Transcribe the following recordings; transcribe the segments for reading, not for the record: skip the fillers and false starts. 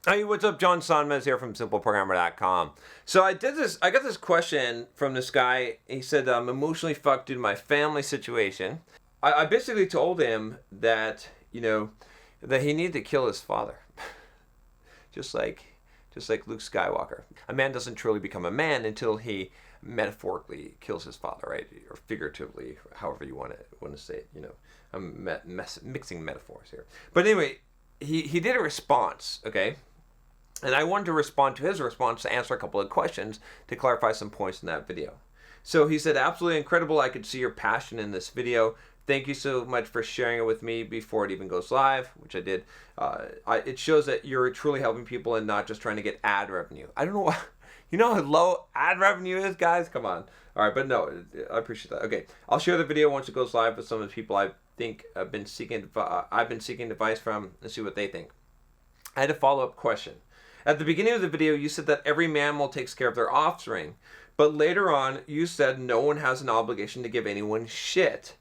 Hey, what's up? John Sonmez here from SimpleProgrammer.com. So I got this question from this guy. He said, I'm emotionally fucked due to my family situation. I basically told him that, that he needed to kill his father. just like Luke Skywalker. A man doesn't truly become a man until he metaphorically kills his father, right? Or figuratively, however you want to say it. I'm mixing metaphors here. But anyway, he did a response, okay? And I wanted to respond to his response to answer a couple of questions to clarify some points in that video. So he said, absolutely incredible. I could see your passion in this video. Thank you so much for sharing it with me before it even goes live, which I did. It shows that you're truly helping people and not just trying to get ad revenue. I don't know why. You know how low ad revenue is, guys? Come on. All right, but no, I appreciate that. Okay, I'll share the video once it goes live with some of the people I think I've been seeking advice from and see what they think. I had a follow-up question. At the beginning of the video, you said that every mammal takes care of their offspring, but later on, you said no one has an obligation to give anyone shit.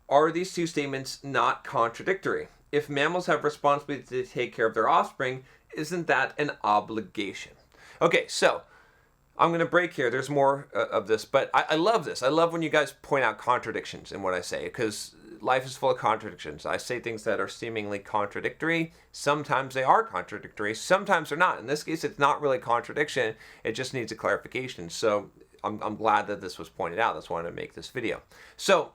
Are these two statements not contradictory? If mammals have responsibility to take care of their offspring, isn't that an obligation? Okay, so I'm going to break here. There's more of this, but I love this. I love when you guys point out contradictions in what I say, because life is full of contradictions. I say things that are seemingly contradictory. Sometimes they are contradictory. Sometimes they're not. In this case, it's not really contradiction. It just needs a clarification. So I'm glad that this was pointed out. That's why I wanted to make this video. So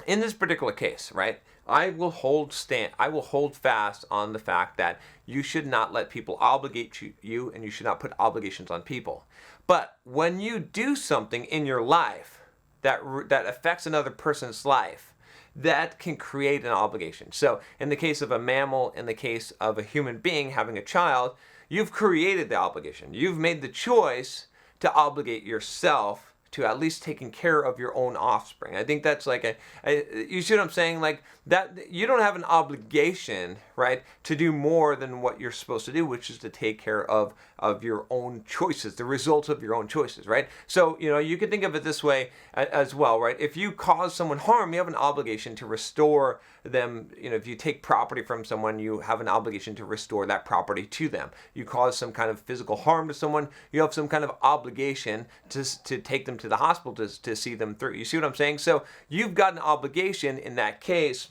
in this particular case, right, I will hold fast on the fact that you should not let people obligate you, and you should not put obligations on people. But when you do something in your life that affects another person's life, that can create an obligation. So in the case of a mammal, in the case of a human being having a child, you've created the obligation. You've made the choice to obligate yourself to at least taking care of your own offspring. I think that's like you see what I'm saying? Like that, you don't have an obligation, right, to do more than what you're supposed to do, which is to take care of your own choices, the results of your own choices, right? So, you can think of it this way as well, right? If you cause someone harm, you have an obligation to restore them. If you take property from someone, you have an obligation to restore that property to them. You cause some kind of physical harm to someone, you have some kind of obligation to take them to the hospital to see them through. You see what I'm saying? So you've got an obligation in that case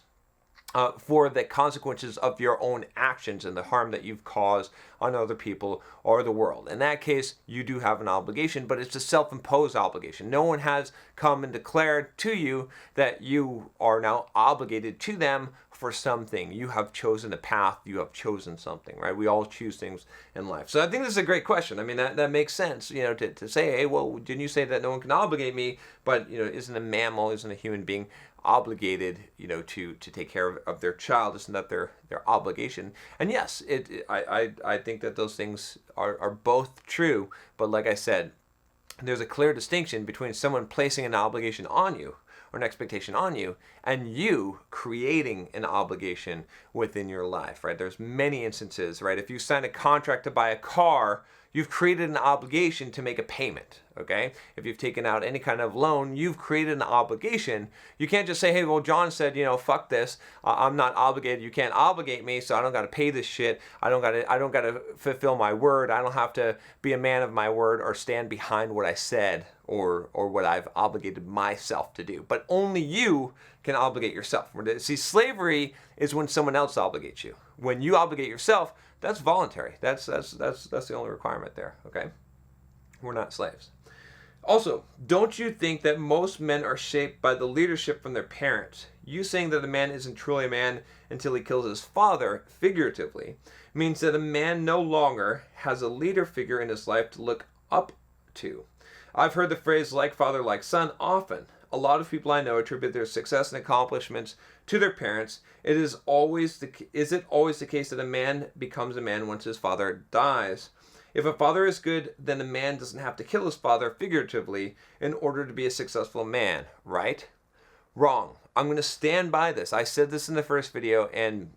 for the consequences of your own actions and the harm that you've caused on other people or the world. In that case, you do have an obligation, but it's a self-imposed obligation. No one has come and declared to you that you are now obligated to them for something. You have chosen a path, you have chosen something, right? We all choose things in life. So I think this is a great question. I mean, that makes sense, to say, hey, well, didn't you say that no one can obligate me? But, isn't a mammal, isn't a human being obligated, to take care of their child? Isn't that their obligation? And yes, I think that those things are both true. But like I said, there's a clear distinction between someone placing an obligation on you or an expectation on you and you creating an obligation within your life, right? There's many instances, right? If you sign a contract to buy a car, you've created an obligation to make a payment, okay? If you've taken out any kind of loan, you've created an obligation. You can't just say, hey, well, John said, fuck this. I'm not obligated. You can't obligate me, so I don't got to pay this shit. I don't got to fulfill my word. I don't have to be a man of my word or stand behind what I said or what I've obligated myself to do. But only you can obligate yourself. See, slavery is when someone else obligates you. When you obligate yourself, that's voluntary. That's the only requirement there, okay? We're not slaves. Also, don't you think that most men are shaped by the leadership from their parents? You saying that a man isn't truly a man until he kills his father, figuratively, means that a man no longer has a leader figure in his life to look up to. I've heard the phrase like father, like son often. A lot of people I know attribute their success and accomplishments to their parents. Is it always the case that a man becomes a man once his father dies? If a father is good, then a man doesn't have to kill his father figuratively in order to be a successful man, right? Wrong. I'm going to stand by this. I said this in the first video, and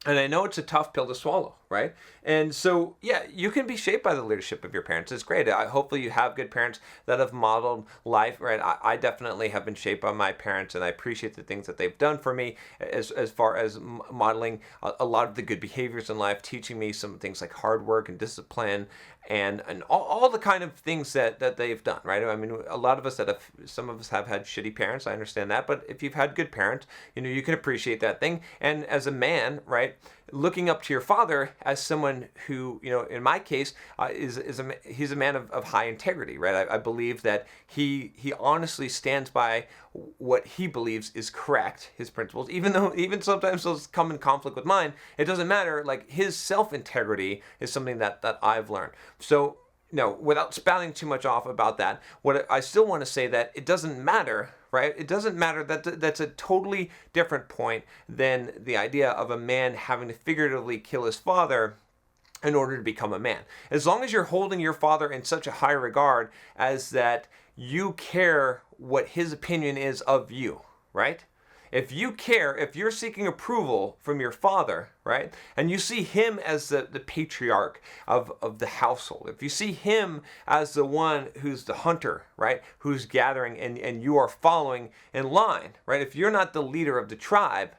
And I know it's a tough pill to swallow, right? And so, yeah, you can be shaped by the leadership of your parents. It's great. Hopefully you have good parents that have modeled life, right? I definitely have been shaped by my parents, and I appreciate the things that they've done for me as far as modeling a lot of the good behaviors in life, teaching me some things like hard work and discipline and all the kind of things that they've done, right? I mean, a lot of us some of us have had shitty parents. I understand that. But if you've had good parents, you can appreciate that thing. And as a man, right, looking up to your father as someone who, in my case, he's a man of high integrity, right? I believe that he honestly stands by what he believes is correct, his principles, even sometimes those come in conflict with mine. It doesn't matter. Like, his self-integrity is something that I've learned. So, without spouting too much off about that, what I still want to say that it doesn't matter, right? It doesn't matter. That's a totally different point than the idea of a man having to figuratively kill his father in order to become a man. As long as you're holding your father in such a high regard as that you care what his opinion is of you, right? If you care, if you're seeking approval from your father, right, and you see him as the patriarch of the household, if you see him as the one who's the hunter, right, who's gathering and you are following in line, right, if you're not the leader of the tribe,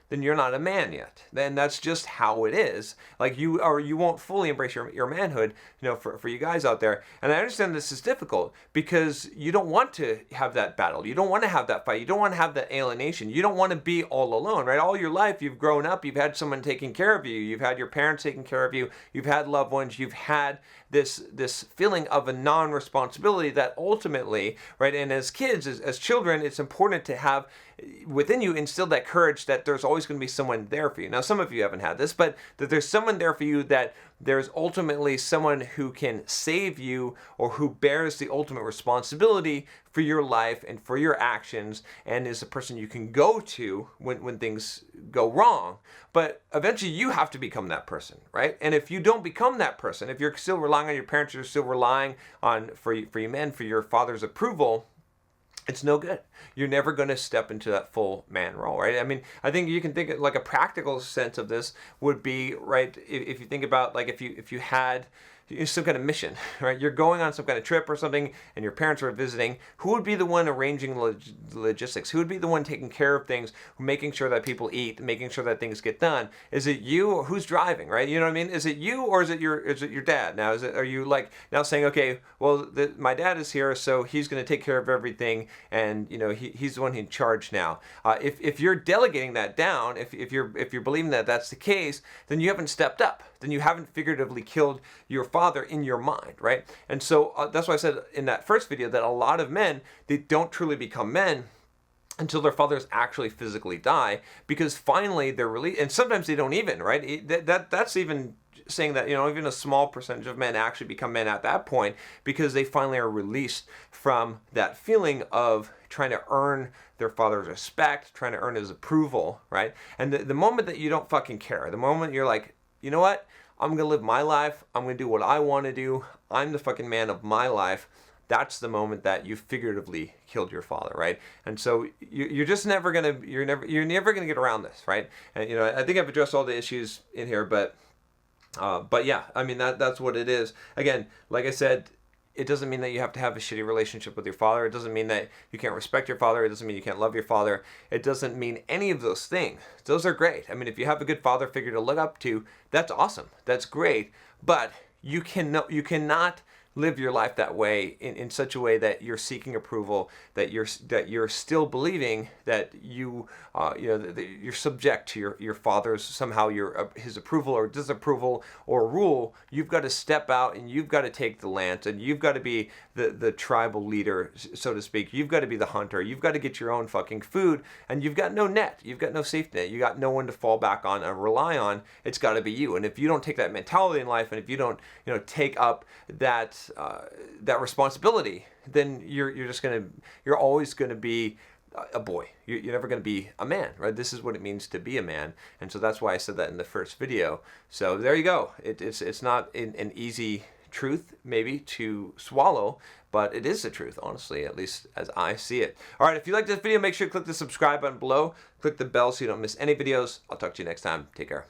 then you're not a man yet. Then that's just how it is. Like, you won't fully embrace your manhood, for you guys out there. And I understand this is difficult because you don't want to have that battle. You don't want to have that fight. You don't want to have that alienation. You don't want to be all alone, right? All your life you've grown up, you've had someone taking care of you. You've had your parents taking care of you. You've had loved ones. You've had this feeling of a non-responsibility that ultimately, right, and as kids, as children, it's important to have within you instilled that courage that there's always going to be someone there for you. Now, some of you haven't had this, but that there's someone there for you, that there's ultimately someone who can save you or who bears the ultimate responsibility for your life and for your actions and is a person you can go to when things go wrong. But eventually you have to become that person, right? And if you don't become that person, if you're still relying on your parents, you're still relying on, for you men, for your father's approval, it's no good. You're never going to step into that full man role, right? I mean, I think you can think of, like, a practical sense of this would be, right, if you think about, like, if you had some kind of mission, right? You're going on some kind of trip or something and your parents are visiting. Who would be the one arranging logistics? Who would be the one taking care of things, making sure that people eat, making sure that things get done? Is it you, or who's driving, right? You know what I mean? Is it you, or is it your dad? Now, are you like now saying, okay, well, my dad is here, so he's going to take care of everything, and he's the one in charge now. If you're delegating that down, if you're believing that that's the case, then you haven't stepped up. Then you haven't figuratively killed your father in your mind, right? And so that's why I said in that first video that a lot of men, they don't truly become men until their fathers actually physically die, because finally they're released. And sometimes they don't even, right? That's even saying that, even a small percentage of men actually become men at that point, because they finally are released from that feeling of trying to earn their father's respect, trying to earn his approval, right? And the moment that you don't fucking care, the moment you're like, you know what? I'm going to live my life. I'm going to do what I want to do. I'm the fucking man of my life. That's the moment that you figuratively killed your father, right? And so you're just never going to, you're never going to get around this, right? And, I think I've addressed all the issues in here, but yeah, I mean, that's what it is. Again, like I said, it doesn't mean that you have to have a shitty relationship with your father. It doesn't mean that you can't respect your father. It doesn't mean you can't love your father. It doesn't mean any of those things. Those are great. I mean, if you have a good father figure to look up to, that's awesome. That's great. But you cannot live your life that way in such a way that you're seeking approval, that you're still believing that you're subject to your father's somehow his approval or disapproval or rule. You've got to step out and you've got to take the lance, and you've got to be the tribal leader, so to speak. You've got to be the hunter. You've got to get your own fucking food, and you've got no net. You've got no safety net. You got no one to fall back on and rely on. It's got to be you. And if you don't take that mentality in life, and if you don't take up that responsibility, then you're always gonna be a boy. You're never gonna be a man, right? This is what it means to be a man, and so that's why I said that in the first video. So there you go. It's not an easy truth maybe to swallow, but it is the truth, honestly, at least as I see it. All right, if you like this video, make sure to click the subscribe button below, click the bell so you don't miss any videos. I'll talk to you next time. Take care.